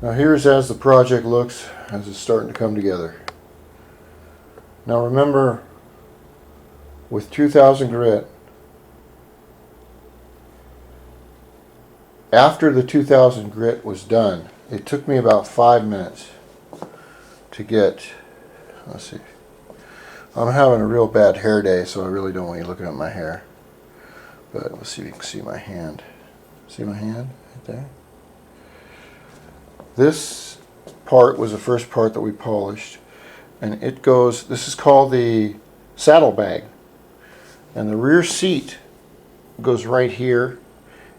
Now here's as the project looks as it's starting to come together. Now remember, with 2000 grit, after the 2000 grit was done, it took me about 5 minutes to get, let's see, I'm having a real bad hair day, so I really don't want you looking at my hair. But let's see if you can see my hand. See my hand right there? This part was the first part that we polished, and it goes, this is called the saddlebag, and the rear seat goes right here,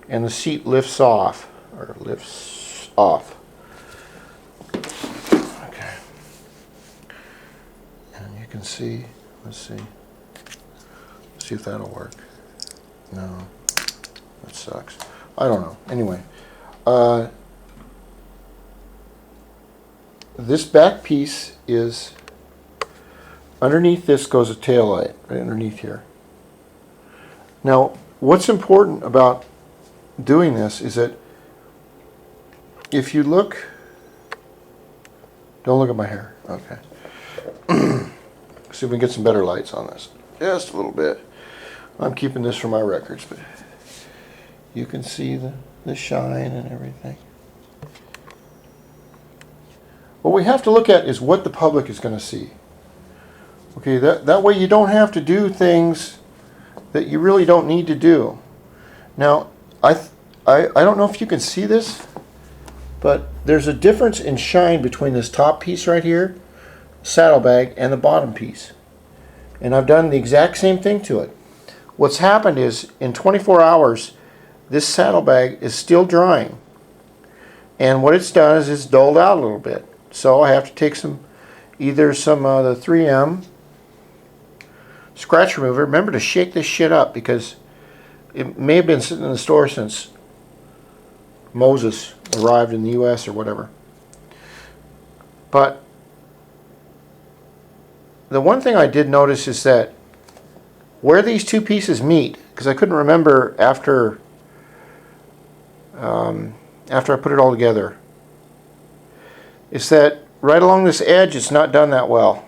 and the seat lifts off. Okay. And you can see, let's see if that'll work. No, that sucks. I don't know. Anyway, this back piece is, underneath this goes a tail light, right underneath here. Now, what's important about doing this is that if you look, don't look at my hair, okay. See if we can get some better lights on this, just a little bit. I'm keeping this for my records, but you can see the shine and everything. What we have to look at is what the public is going to see. Okay, that way you don't have to do things that you really don't need to do. Now, I don't know if you can see this, but there's a difference in shine between this top piece right here, saddlebag, and the bottom piece. And I've done the exact same thing to it. What's happened is, in 24 hours, this saddlebag is still drying. And what it's done is it's dulled out a little bit. So I have to take either some the 3M scratch remover. Remember to shake this shit up, because it may have been sitting in the store since Moses arrived in the U.S. or whatever. But the one thing I did notice is that where these two pieces meet, because I couldn't remember after I put it all together, is that right along this edge it's not done that well.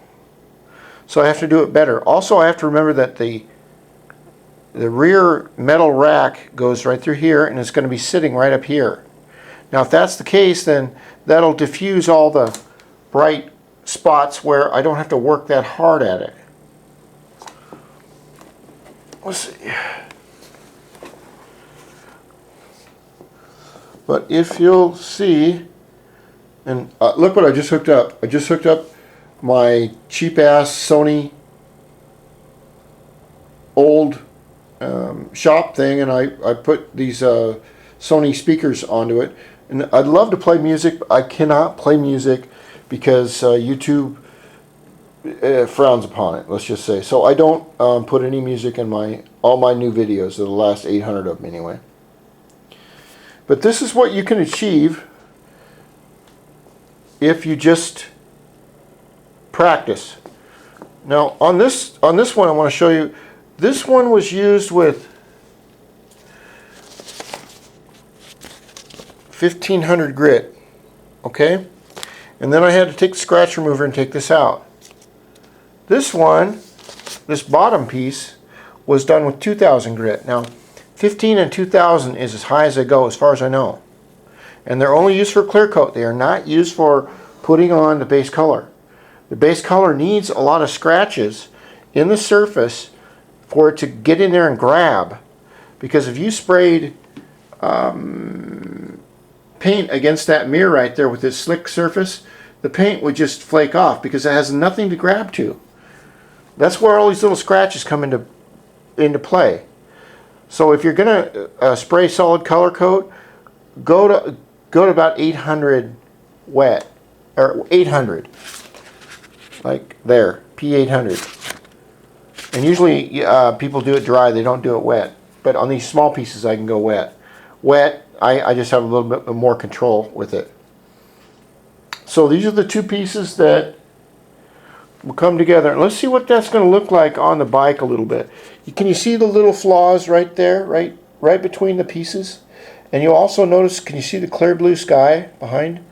So I have to do it better. Also, I have to remember that the rear metal rack goes right through here, and it's going to be sitting right up here. Now, if that's the case, then that'll diffuse all the bright spots where I don't have to work that hard at it. Let's see. But if you'll see, and look what I just hooked up. I just hooked up my cheap-ass Sony old shop thing, and I put these Sony speakers onto it. And I'd love to play music, but I cannot play music because YouTube frowns upon it, let's just say. So I don't put any music in all my new videos, the last 800 of them anyway. But this is what you can achieve if you just practice. Now on this one I want to show you, this one was used with 1500 grit, okay? And then I had to take the scratch remover and take this out. This one, this bottom piece, was done with 2000 grit. Now 15 and 2000 is as high as they go as far as I know. And they're only used for clear coat. They are not used for putting on the base color. The base color needs a lot of scratches in the surface for it to get in there and grab. Because if you sprayed paint against that mirror right there with this slick surface, the paint would just flake off because it has nothing to grab to. That's where all these little scratches come into play. So if you're going to spray solid color coat, go to about 800 wet, or 800, like there, P800. And usually people do it dry, they don't do it wet. But on these small pieces I can go wet. Wet, I just have a little bit more control with it. So these are the two pieces that will come together. And let's see what that's going to look like on the bike a little bit. Can you see the little flaws right there, right between the pieces? And you'll also notice, can you see the clear blue sky behind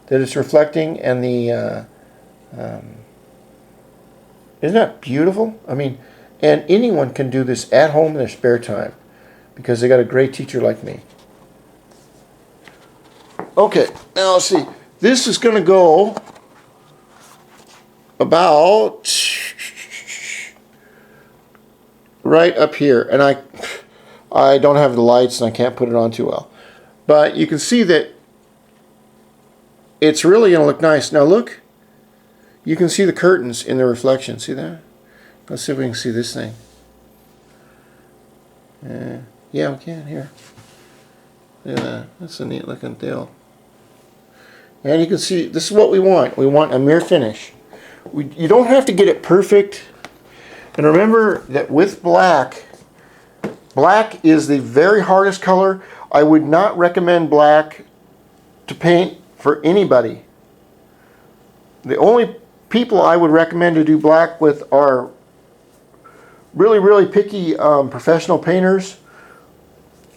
that it's reflecting, and the isn't that beautiful? I mean, and anyone can do this at home in their spare time because they got a great teacher like me. Okay, now let's see. This is going to go about right up here, and I don't have the lights and I can't put it on too well, but you can see that it's really going to look nice. Now look, you can see the curtains in the reflection. See that? Let's see if we can see this thing. Yeah, we can here. Look at that. That's a neat looking deal. And you can see, this is what we want. We want a mirror finish. You don't have to get it perfect. And remember that with black, black is the very hardest color. I would not recommend black to paint for anybody. The only people I would recommend to do black with are really, really picky professional painters.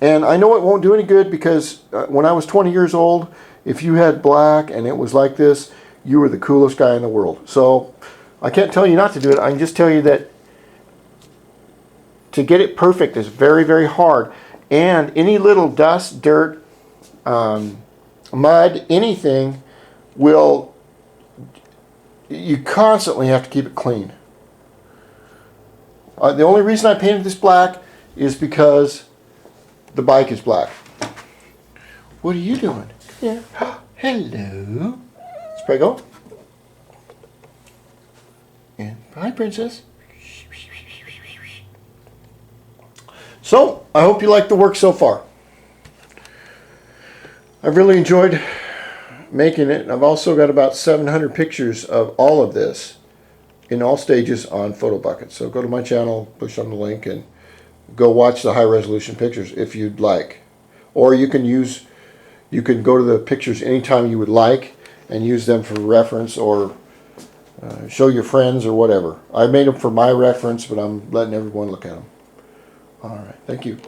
And I know it won't do any good because when I was 20 years old, if you had black and it was like this, you were the coolest guy in the world. So I can't tell you not to do it. I can just tell you that to get it perfect is very, very hard. And any little dust, dirt, mud, anything will, you constantly have to keep it clean. The only reason I painted this black is because the bike is black. What are you doing? Yeah. Hello. Sprego. And hi, princess. So, I hope you like the work so far. I've really enjoyed making it. I've also got about 700 pictures of all of this in all stages on PhotoBucket. So go to my channel, push on the link, and go watch the high resolution pictures if you'd like. Or you can go to the pictures anytime you would like and use them for reference or show your friends or whatever. I made them for my reference, but I'm letting everyone look at them. All right, thank you.